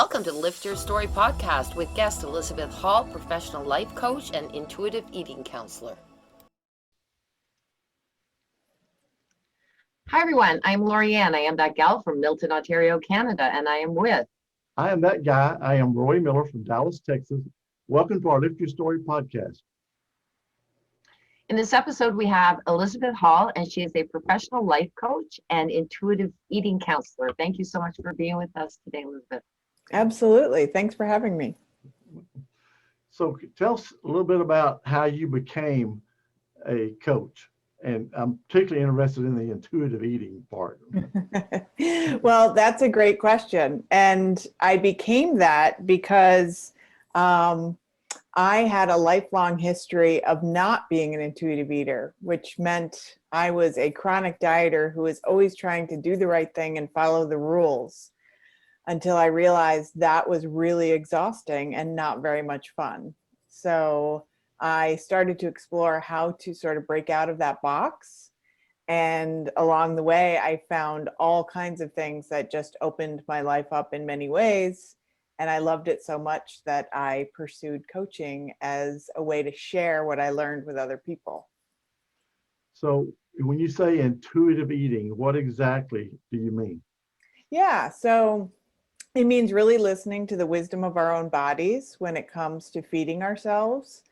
Welcome to Lift Your Story podcast with guest Elizabeth Hall, professional life coach and intuitive eating counselor. Hi everyone, I'm Lorianne. I am that gal from Milton, Ontario, Canada, and I am with. I am that guy. I am Roy Miller from Dallas, Texas. Welcome to our Lift Your Story podcast. In this episode, we have Elizabeth Hall, and she is a professional life coach and intuitive eating counselor. Thank you so much for being with us today, Elizabeth. Absolutely. Thanks for having me. So tell us a little bit about how you became a coach. And I'm particularly interested in the intuitive eating part. Well, that's a great question. And I became that because I had a lifelong history of not being an intuitive eater, which meant I was a chronic dieter who was always trying to do the right thing and follow the rules, until I realized that was really exhausting and not very much fun. So I started to explore how to sort of break out of that box. And along the way, I found all kinds of things that just opened my life up in many ways. And I loved it so much that I pursued coaching as a way to share what I learned with other people. So when you say intuitive eating, what exactly do you mean? Yeah, so it means really listening to the wisdom of our own bodies when it comes to feeding ourselves,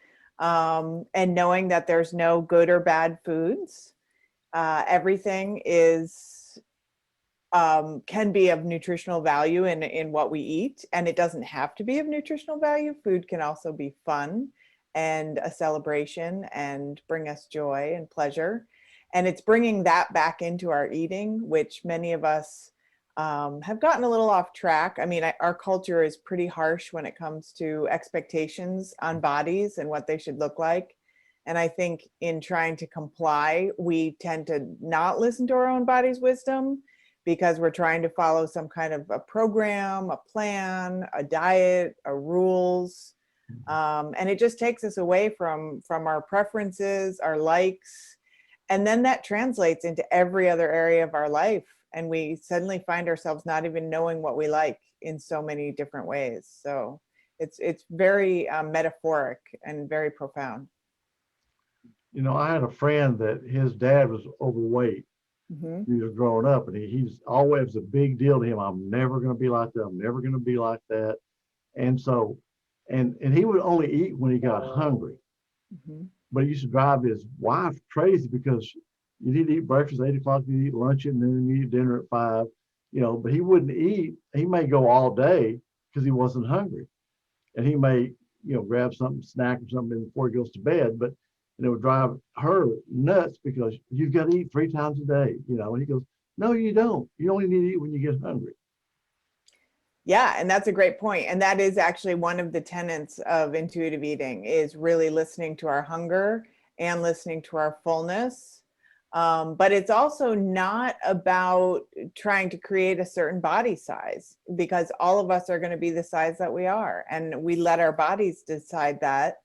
and knowing that there's no good or bad foods. Everything can be of nutritional value in what we eat, and it doesn't have to be of nutritional value. Food can also be fun and a celebration and bring us joy and pleasure. And it's bringing that back into our eating, which many of us have gotten a little off track. I mean, our culture is pretty harsh when it comes to expectations on bodies and what they should look like. And I think in trying to comply, we tend to not listen to our own body's wisdom because we're trying to follow some kind of a program, a plan, a diet, a rules. And it just takes us away from our preferences, our likes. And then that translates into every other area of our life. And we suddenly find ourselves not even knowing what we like in so many different ways. So it's very metaphoric and very profound. You know, I had a friend that his dad was overweight. Mm-hmm. He was growing up, and he's always a big deal to him. I'm never going to be like that. I'm never going to be like that. And so, and he would only eat when he got hungry. Mm-hmm. But he used to drive his wife crazy because you need to eat breakfast at 8 o'clock, you eat lunch at noon, you eat dinner at 5, but he wouldn't eat. He may go all day because he wasn't hungry. And he may, grab something, snack or something before he goes to bed, but it would drive her nuts because you've got to eat 3 times a day, and he goes, no, you don't. You only need to eat when you get hungry. Yeah, and that's a great point. And that is actually one of the tenets of intuitive eating, is really listening to our hunger and listening to our fullness. But it's also not about trying to create a certain body size, because all of us are going to be the size that we are. And we let our bodies decide that.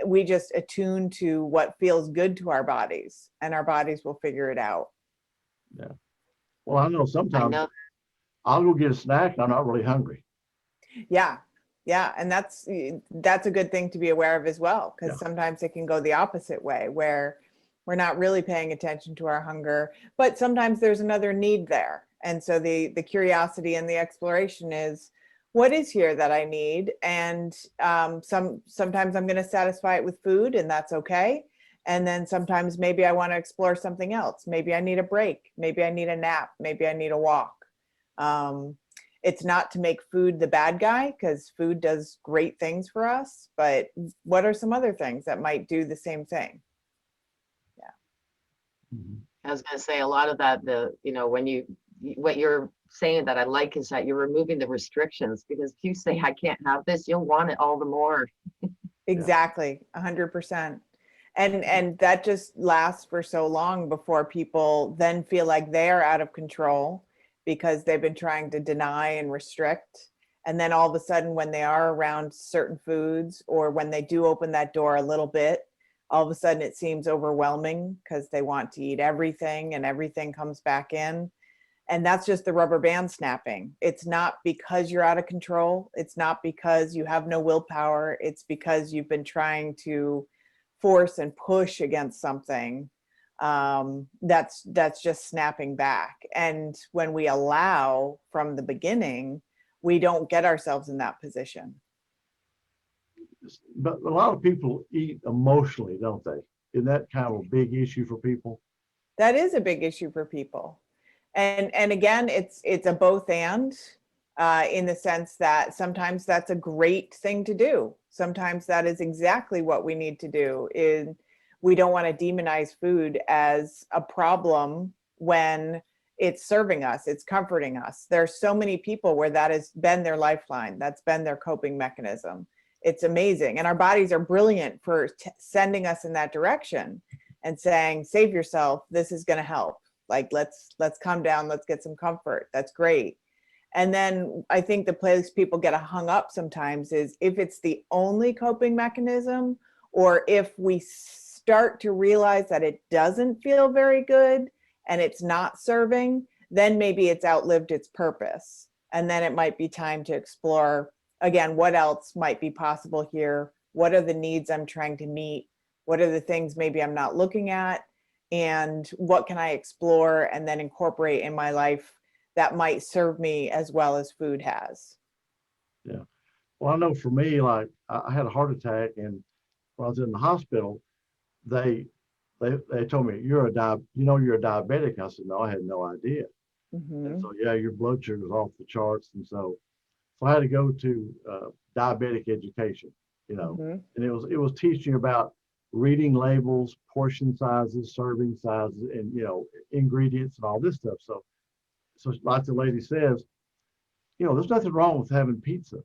We just attune to what feels good to our bodies, and our bodies will figure it out. Yeah. Well, I know sometimes I'll go get a snack. I'm not really hungry. Yeah. Yeah. And that's a good thing to be aware of as well, because sometimes it can go the opposite way, where we're not really paying attention to our hunger, but sometimes there's another need there. And so the curiosity and the exploration is, what is here that I need? And sometimes I'm going to satisfy it with food, and that's okay. And then sometimes maybe I want to explore something else. Maybe I need a break. Maybe I need a nap. Maybe I need a walk. It's not to make food the bad guy, because food does great things for us, but what are some other things that might do the same thing? Yeah. Mm-hmm. I was going to say a lot of that, what you're saying that I like is that you're removing the restrictions, because if you say, I can't have this, you'll want it all the more. Exactly. 100%. And that just lasts for so long before people then feel like they're out of control because they've been trying to deny and restrict. And then all of a sudden, when they are around certain foods, or when they do open that door a little bit, all of a sudden it seems overwhelming because they want to eat everything and everything comes back in. And that's just the rubber band snapping. It's not because you're out of control. It's not because you have no willpower. It's because you've been trying to force and push against something. That's just snapping back. And when we allow from the beginning, we don't get ourselves in that position. But a lot of people eat emotionally, don't they? Isn't that kind of a big issue for people? That is a big issue for people. And again, it's a both and, in the sense that sometimes that's a great thing to do. Sometimes that is exactly what we need to do. Is we don't want to demonize food as a problem when it's serving us, it's comforting us. There's so many people where that has been their lifeline. That's been their coping mechanism. It's amazing. And our bodies are brilliant for sending us in that direction and saying, save yourself, this is going to help. Like, let's calm down, let's get some comfort. That's great. And then I think the place people get hung up sometimes is if it's the only coping mechanism, or if we start to realize that it doesn't feel very good and it's not serving, then maybe it's outlived its purpose. And then it might be time to explore, again, what else might be possible here? What are the needs I'm trying to meet? What are the things maybe I'm not looking at? And what can I explore and then incorporate in my life that might serve me as well as food has? Yeah. Well, I know for me, like I had a heart attack, and when I was in the hospital, they told me you're a diabetic. I said, no, I had no idea. Mm-hmm. And so yeah, your blood sugar's off the charts, and so I had to go to diabetic education, Mm-hmm. and it was teaching about reading labels, portion sizes, serving sizes, and ingredients and all this stuff. So like the lady says, there's nothing wrong with having pizza.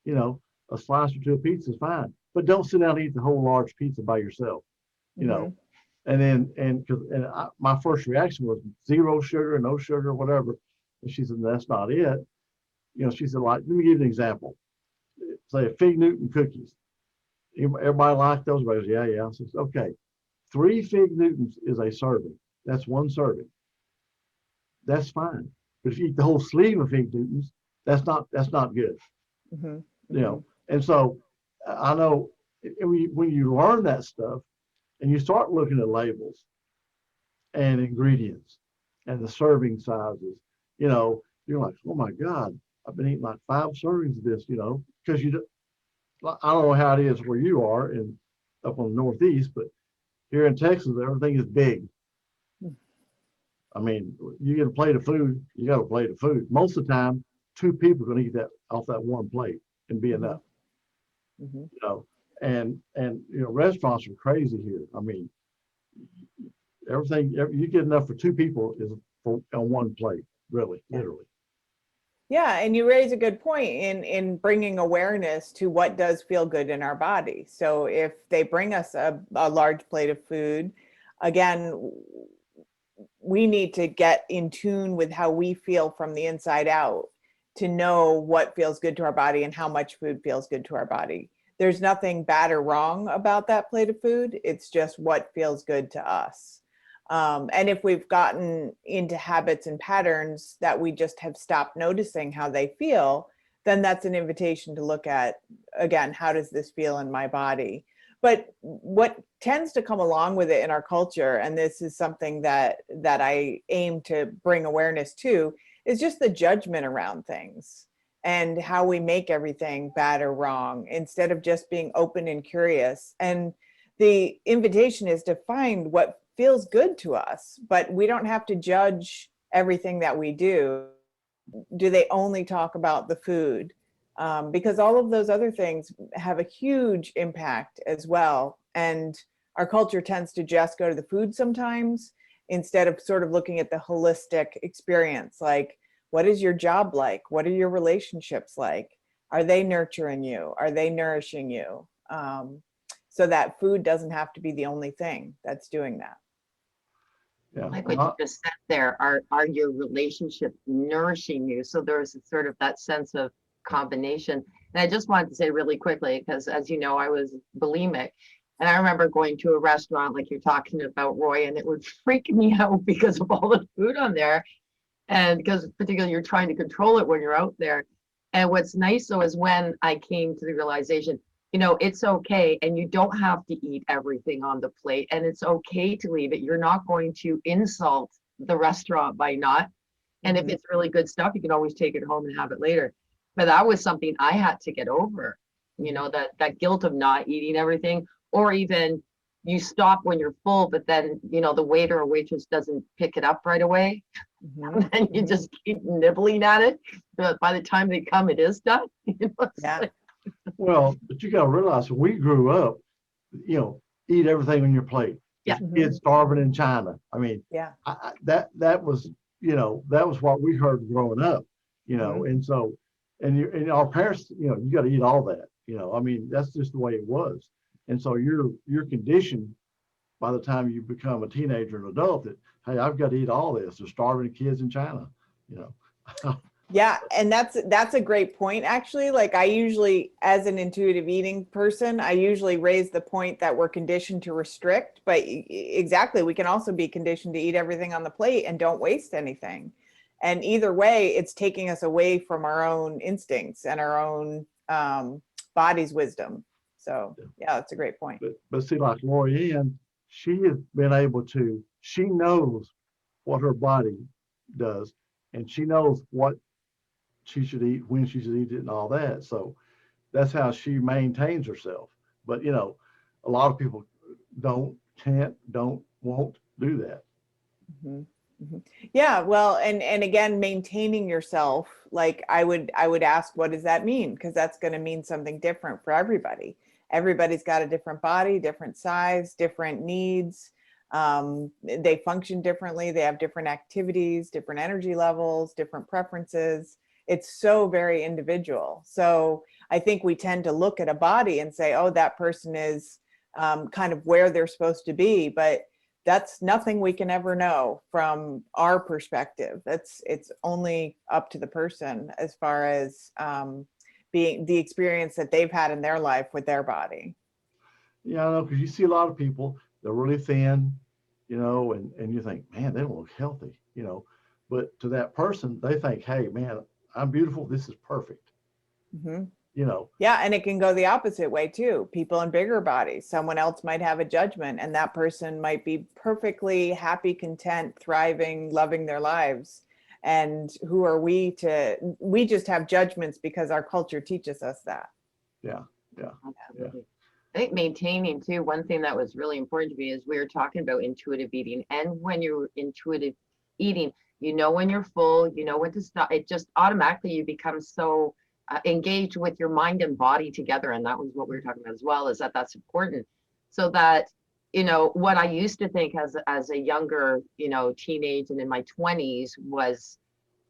A slice or two of pizza is fine, but don't sit down and eat the whole large pizza by yourself. Mm-hmm. And then my first reaction was zero sugar, no sugar, whatever. And she said, that's not it. She said, like, let me give you an example. Say Fig Newton cookies. Everybody like those? Everybody goes, yeah. I said, okay, 3 Fig Newtons is a serving. That's one serving. That's fine. But if you eat the whole sleeve of Fig Newtons, that's not good. Mm-hmm. And so I know when you learn that stuff and you start looking at labels and ingredients and the serving sizes, you're like, oh my God, I've been eating like 5 servings of this, because I don't know how it is where you are up on the Northeast, but here in Texas, everything is big. I mean, you get a plate of food, you got a plate of food. Most of the time, 2 people are going to eat that off that one plate and be enough. Mm-hmm. And restaurants are crazy here. I mean, everything you get enough for 2 people is on one plate, really, literally. Yeah, and you raise a good point in bringing awareness to what does feel good in our body. So if they bring us a large plate of food, again, we need to get in tune with how we feel from the inside out to know what feels good to our body and how much food feels good to our body. There's nothing bad or wrong about that plate of food. It's just what feels good to us. And if we've gotten into habits and patterns that we just have stopped noticing how they feel, then that's an invitation to look at, again, how does this feel in my body? But what tends to come along with it in our culture, and this is something that I aim to bring awareness to, is just the judgment around things and how we make everything bad or wrong instead of just being open and curious. And the invitation is to find what feels good to us, but we don't have to judge everything that we do. Do they only talk about the food? Because all of those other things have a huge impact as well. And our culture tends to just go to the food sometimes instead of sort of looking at the holistic experience. Like, what is your job like? What are your relationships like? Are they nurturing you? Are they nourishing you? So that food doesn't have to be the only thing that's doing that. Yeah. Like what you just said there, are your relationships nourishing you? So there's sort of that sense of combination. And I just wanted to say really quickly, because as you know, I was bulimic. And I remember going to a restaurant like you're talking about, Roy, and it would freak me out because of all the food on there. And because particularly you're trying to control it when you're out there. And what's nice though is when I came to the realization, it's okay, and you don't have to eat everything on the plate, and it's okay to leave it. You're not going to insult the restaurant by not. And if Mhm. it's really good stuff, you can always take it home and have it later. But that was something I had to get over, that guilt of not eating everything, or even you stop when you're full, but then, the waiter or waitress doesn't pick it up right away. Mhm. And you Mhm. just keep nibbling at it. But by the time they come, it is done. It's Yeah. like, Well, but you got to realize when we grew up, eat everything on your plate. yeah. There's Mhm. kids starving in China. I mean, Yeah. that was, that was what we heard growing up, Mhm. and so, and our parents, you got to eat all that, I mean, that's just the way it was. And so you're conditioned by the time you become a teenager and adult that, hey, I've got to eat all this. There's starving kids in China, you know. Yeah, and that's a great point actually. Like I usually, as an intuitive eating person, I usually raise the point that we're conditioned to restrict, but exactly, we can also be conditioned to eat everything on the plate and don't waste anything. And either way, it's taking us away from our own instincts and our own body's wisdom. So yeah, that's a great point. But see, like Lori Ann, she has been able to, she knows what her body does, and she knows what she should eat, when she should eat it, and all that. So that's how she maintains herself. But a lot of people don't, can't, don't, won't do that. Mhm, mhm. Yeah, well, and again, maintaining yourself, like I would ask, what does that mean? Because that's going to mean something different for everybody. Everybody's got a different body, different size, different needs. They function differently. They have different activities, different energy levels, different preferences. It's so very individual. So I think we tend to look at a body and say, oh, that person is kind of where they're supposed to be, but that's nothing we can ever know from our perspective. It's only up to the person as far as being the experience that they've had in their life with their body. Yeah, I know, because you see a lot of people, they're really thin, and you think, man, they don't look healthy, but to that person, they think, hey, man, I'm beautiful. This is perfect, Mhm. you know. Yeah, and it can go the opposite way too. People in bigger bodies, someone else might have a judgment, and that person might be perfectly happy, content, thriving, loving their lives. And who are we to, we just have judgments because our culture teaches us that. Yeah, yeah, yeah. Absolutely. I think maintaining too, one thing that was really important to me is we were talking about intuitive eating. And when you're intuitive eating, when you're full, when to stop. It just automatically you become so engaged with your mind and body together. And that was what we were talking about as well, is that that's important. So that, what I used to think as a younger, teenage and in my 20s was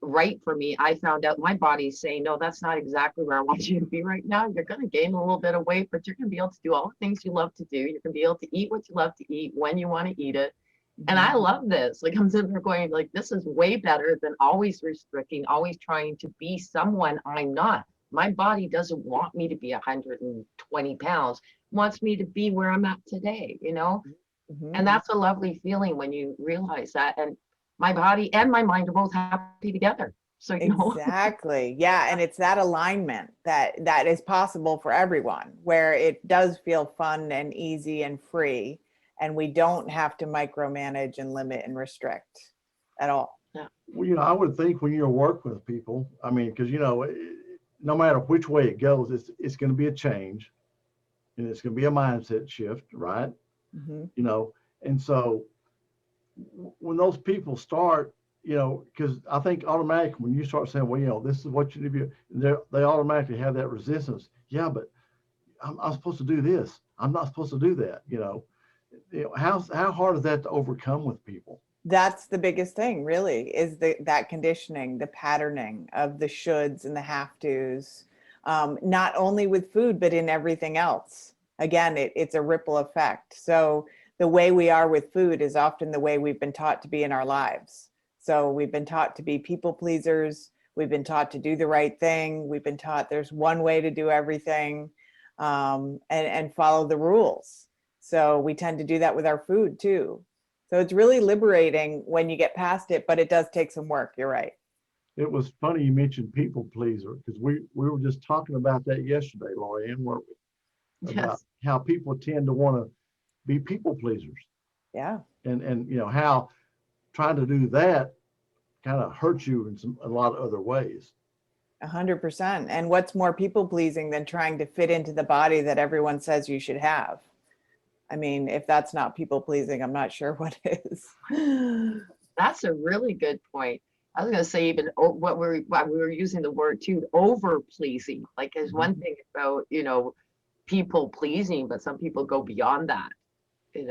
right for me. I found out my body's saying, no, that's not exactly where I want you to be right now. You're going to gain a little bit of weight, but you're going to be able to do all the things you love to do. You're going to be able to eat what you love to eat when you want to eat it. And Mhm. I love this. Like I'm sitting there going, like, this is way better than always restricting, always trying to be someone I'm not. My body doesn't want me to be 120 pounds, wants me to be where I'm at today. And Mhm. that's a lovely feeling when you realize that. And my body and my mind are both happy together. So, Exactly. Yeah, and it's that alignment that is possible for everyone, where it does feel fun and easy and free, and we don't have to micromanage and limit and restrict at all. yeah. Well, I would think when you work with people, I mean, because no matter which way it goes, it's going to be a change, and it's going to be a mindset shift, right? Mhm. You know, and so when those people start, because I think automatically when you start saying, well, this is what you need to be, they automatically have that resistance. Yeah, but I'm supposed to do this. I'm not supposed to do that. How hard is that to overcome with people? That's the biggest thing, really, is that conditioning, the patterning of the shoulds and the have tos, not only with food, but in everything else. Again, it's a ripple effect. So the way we are with food is often the way we've been taught to be in our lives. So we've been taught to be people pleasers. We've been taught to do the right thing. We've been taught there's one way to do everything, and follow the rules. So we tend to do that with our food too. So it's really liberating when you get past it, but it does take some work. You're right. It was funny you mentioned people pleaser, because we were just talking about that yesterday, Lorianne, weren't we? About Yes. how people tend to want to be people pleasers, Yeah. and how trying to do that kind of hurts you in a lot of other ways. 100%. And what's more people pleasing than trying to fit into the body that everyone says you should have? I mean, if that's not people pleasing, I'm not sure what is. That's a really good point. I was going to say even what we were using the word too, over pleasing. Like there's one thing about, people pleasing, but some people go beyond that, and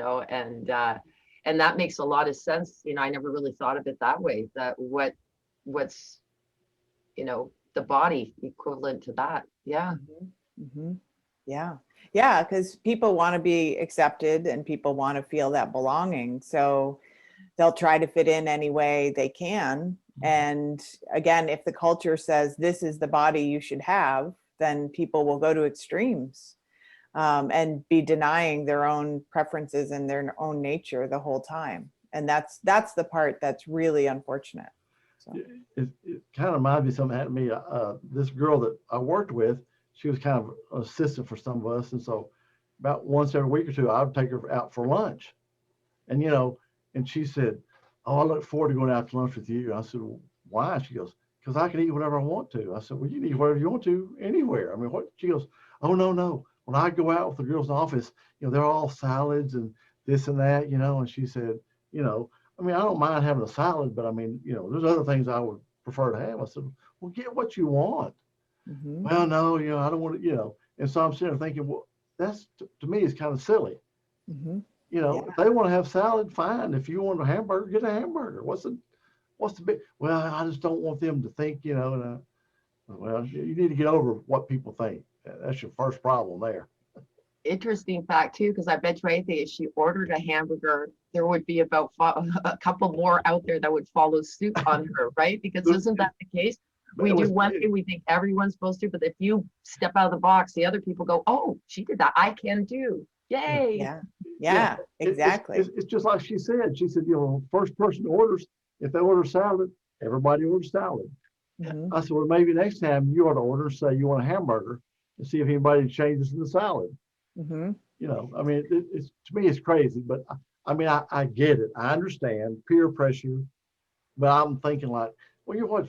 that makes a lot of sense. I never really thought of it that way, that what's, the body equivalent to that. Yeah. Mm-hmm. Yeah. Yeah. Because people want to be accepted and people want to feel that belonging. So they'll try to fit in any way they can. And again, if the culture says this is the body you should have, then people will go to extremes and be denying their own preferences and their own nature the whole time. And that's the part that's really unfortunate. So. It kind of reminds me of something that happened to me. This girl that I worked with, she was kind of an assistant for some of us. And so about once every week or two, I would take her out for lunch. And, and she said, "Oh, I look forward to going out to lunch with you." I said, "Well, why?" She goes, "Because I can eat whatever I want to." I said, "Well, you can eat whatever you want to anywhere. I mean, what?" She goes, "Oh, no. When I go out with the girls in the office, they're all salads and this and that, And she said, I mean, I don't mind having a salad, but I mean, there's other things I would prefer to have. I said, "Well, get what you want." Mm-hmm. Well, no, I don't want to, And so I'm sitting there thinking, well, that's to me is kind of silly. Mm-hmm. If they want to have salad, fine. If you want a hamburger, get a hamburger. What's the big? Well, I just don't want them to think, well, you need to get over what people think. That's your first problem there. Interesting fact too, because I bet you anything, if she ordered a hamburger, there would be about a couple more out there that would follow suit on her, right? Because isn't that the case? We do one thing, we think everyone's supposed to, but if you step out of the box, the other people go, "Oh, she did that, I can do. Yay." Yeah, exactly. It's just like she said. She said, first person orders, if they order salad, everybody orders salad. Mm-hmm. I said, well, maybe next time you ought to order, say you want a hamburger, and see if anybody changes in the salad. Mm-hmm. I mean, it's to me, it's crazy, but I mean, I get it. I understand peer pressure, but I'm thinking like, well, you're what,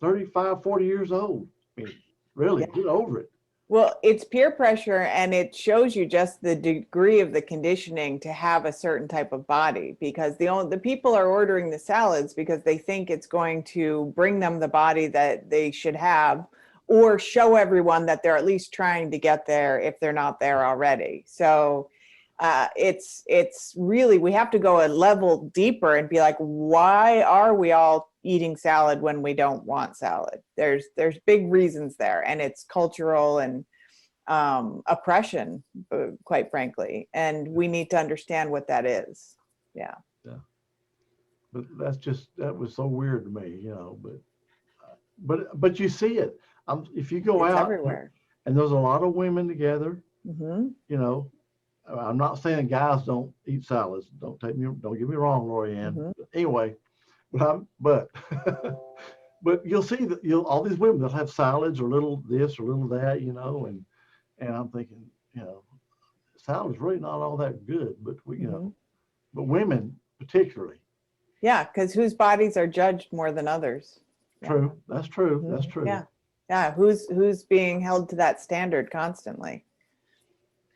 35, 40 years old. I mean, really, get over it. Well, it's peer pressure, and it shows you just the degree of the conditioning to have a certain type of body, because the people are ordering the salads because they think it's going to bring them the body that they should have, or show everyone that they're at least trying to get there if they're not there already. So it's really, we have to go a level deeper and be like, why are we all eating salad when we don't want salad? There's big reasons there, and it's cultural and oppression, quite frankly, and we need to understand what that is. Yeah. But that was so weird to me, but you see it. If you go It's out everywhere, and there's a lot of women together, mm-hmm. I'm not saying guys don't eat salads. Don't get me wrong, Lorianne. Mm-hmm. Anyway, but you'll see that all these women, they'll have salads or little this or little that, and I'm thinking, salad is really not all that good, but Mm-hmm. but women particularly. Yeah, because whose bodies are judged more than others? True. Yeah. That's true. Mm-hmm. That's true. Yeah. Who's being held to that standard constantly?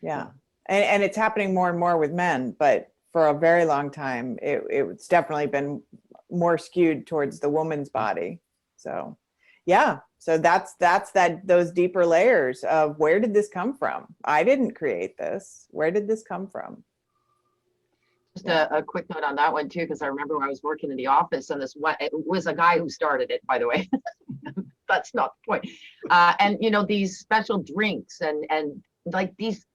Yeah. And it's happening more and more with men, but for a very long time, it's definitely been more skewed towards the woman's body. So, yeah. So that's those deeper layers of, where did this come from? I didn't create this. Where did this come from? Just a quick note on that one too, because I remember when I was working in the office, and it was a guy who started it, by the way. That's not the point. And these special drinks and like these.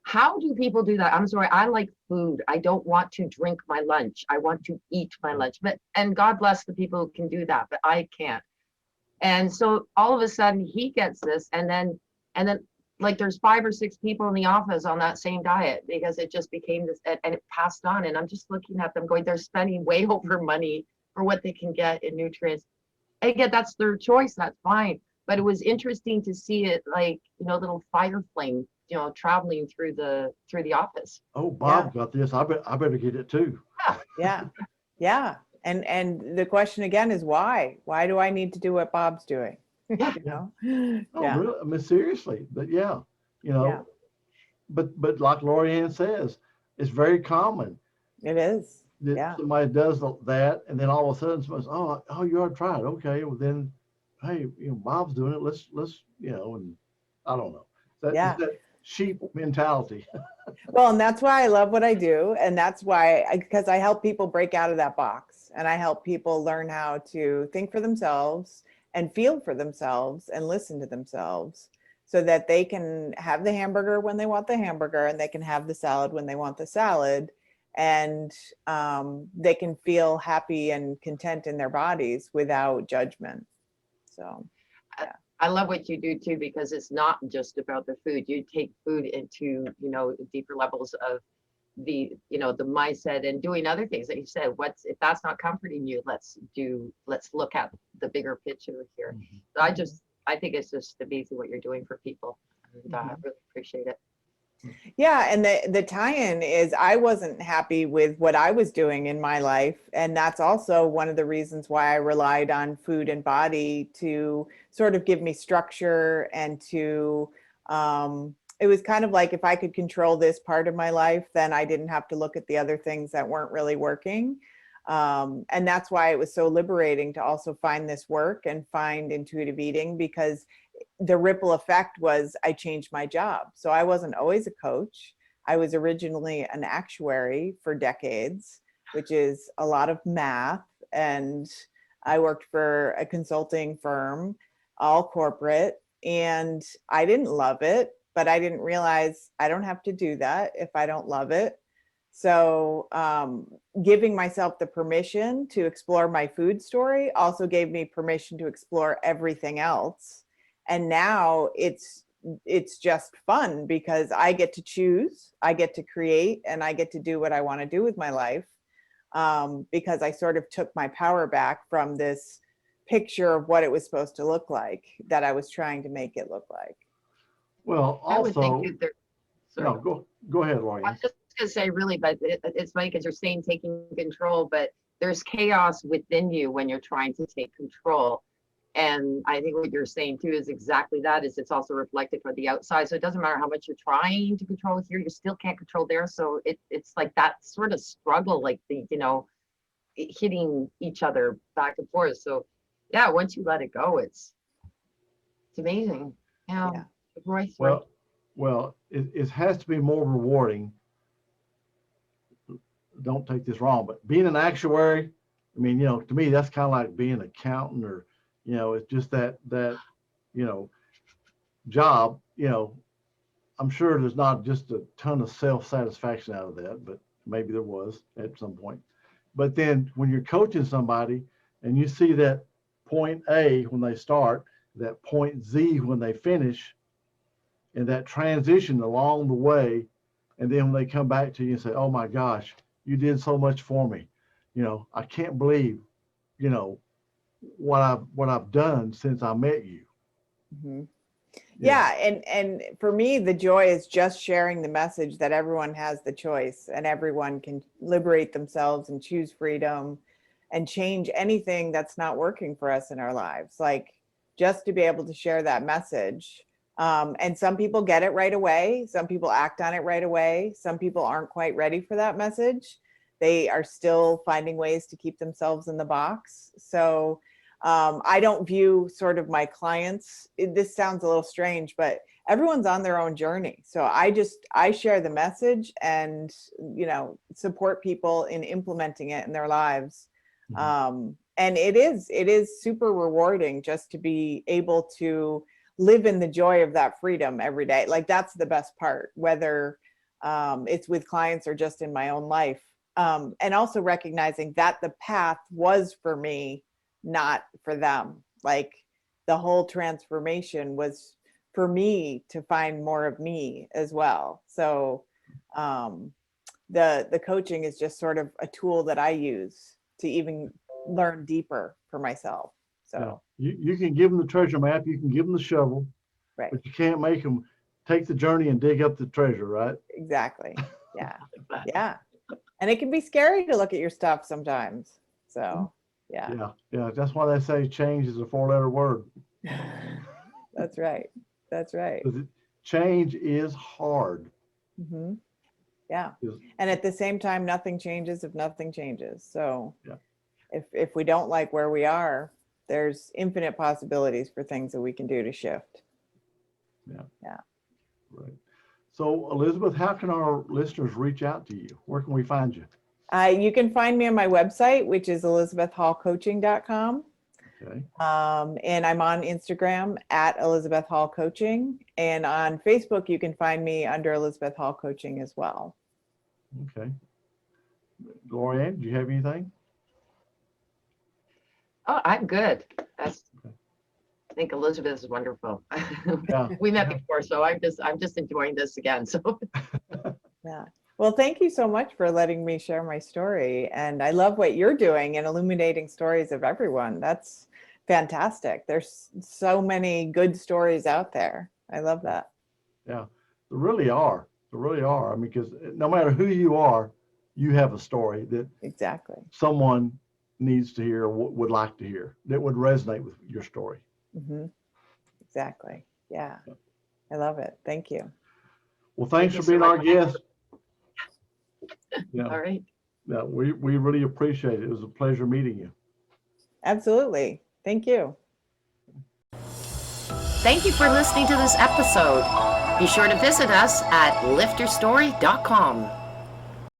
How do people do that? I'm sorry, I like food. I don't want to drink my lunch. I want to eat my lunch. And God bless the people who can do that, but I can't. And so all of a sudden he gets this, and then like there's 5 or 6 people in the office on that same diet because it just became this, and it passed on. And I'm just looking at them going, they're spending way over money for what they can get in nutrients. And again, that's their choice, that's fine. But it was interesting to see it, like, little fire flame, traveling through the office. Oh, Bob got this. I better get it too. Yeah. Yeah. And the question again is why? Why do I need to do what Bob's doing? Yeah. Oh, Yeah. really? I mean, seriously. But yeah, Yeah. but like Lorianne says, it's very common It is. that Yeah. somebody does that, and then all of a sudden somebody says, oh, you ought to try it. Okay, well then, hey, Bob's doing it. Let's and I don't know. Yeah. It's that sheep mentality. Well, and that's why I love what I do. And that's why, because I help people break out of that box, and I help people learn how to think for themselves and feel for themselves and listen to themselves so that they can have the hamburger when they want the hamburger, and they can have the salad when they want the salad. And they can feel happy and content in their bodies without judgment. So, yeah. I love what you do too, because it's not just about the food. You take food into, deeper levels of the mindset and doing other things that you said. If that's not comforting you, let's look at the bigger picture here. Mm-hmm. So I think it's just amazing what you're doing for people. And I really appreciate it. Yeah, and the tie-in is I wasn't happy with what I was doing in my life, and that's also one of the reasons why I relied on food and body to sort of give me structure and to it was kind of like if I could control this part of my life, then I didn't have to look at the other things that weren't really working. And that's why it was so liberating to also find this work and find intuitive eating, because the ripple effect was I changed my job. So I wasn't always a coach. I was originally an actuary for decades, which is a lot of math. And I worked for a consulting firm, all corporate, and I didn't love it, but I didn't realize I don't have to do that if I don't love it. So giving myself the permission to explore my food story also gave me permission to explore everything else. And now it's just fun because I get to choose, I get to create, and I get to do what I want to do with my life, because I sort of took my power back from this picture of what it was supposed to look like that I was trying to make it look like. Well, I would also, think that no, go ahead, I Lorianne. was just going to say, really, but it's funny because you're saying taking control, but there's chaos within you when you're trying to take control. And I think what you're saying too is exactly that, is it's also reflected for the outside. So it doesn't matter how much you're trying to control here, you still can't control there. So it's like that sort of struggle, like hitting each other back and forth. So yeah, once you let it go, it's amazing. Yeah. Royce, Well, it has to be more rewarding. Don't take this wrong, but being an actuary, I mean, to me, that's kind of like being an accountant, or, it's just that job, I'm sure there's not just a ton of self-satisfaction out of that, but maybe there was at some point. But then when you're coaching somebody and you see that point A when they start, that point Z when they finish, and that transition along the way, and then when they come back to you and say, oh my gosh, you did so much for me. I can't believe, what I've done since I met you. Mm-hmm. Yeah. And for me, the joy is just sharing the message that everyone has the choice and everyone can liberate themselves and choose freedom and change anything that's not working for us in our lives. Like, just to be able to share that message. And some people get it right away. Some people act on it right away. Some people aren't quite ready for that message. They are still finding ways to keep themselves in the box. So I don't view sort of my clients, this sounds a little strange, but everyone's on their own journey. So I share the message and, support people in implementing it in their lives. Mm-hmm. And it is super rewarding just to be able to live in the joy of that freedom every day. Like, that's the best part, whether it's with clients or just in my own life. And also recognizing that the path was for me, not for them. Like, the whole transformation was for me to find more of me as well. So the coaching is just sort of a tool that I use to even learn deeper for myself. So you can give them the treasure map, you can give them the shovel, right, but you can't make them take the journey and dig up the treasure, right? exactly. Yeah. Yeah. And it can be scary to look at your stuff sometimes. So yeah. Yeah. That's why they say change is a 4-letter word. That's right. That's right. Change is hard. Hmm. Yeah. Is- And at the same time, nothing changes if nothing changes. So Yeah. if we don't like where we are, there's infinite possibilities for things that we can do to shift. Yeah. Right. So Elizabeth, how can our listeners reach out to you? Where can we find you? You can find me on my website, which is elizabethhallcoaching.com. Okay. And I'm on Instagram at Elizabeth Hall Coaching. And on Facebook, you can find me under Elizabeth Hall Coaching as well. Okay. Glorianne, do you have anything? Oh, I'm good. I think Elizabeth is wonderful. Yeah. We met before, so I'm just enjoying this again. So Yeah. Well, thank you so much for letting me share my story. And I love what you're doing and illuminating stories of everyone. That's fantastic. There's so many good stories out there. I love that. Yeah, there really are. There really are. I mean, because no matter who you are, you have a story that Exactly. someone needs to hear or would like to hear that would resonate with your story. Mm-hmm. Exactly. Yeah. I love it. Thank you. Well, thanks Thank for you being so our much. guest. Yeah, all right. yeah, we really appreciate it. It was a pleasure meeting you. Absolutely. Thank you. Thank you for listening to this episode. Be sure to visit us at lifterstory.com.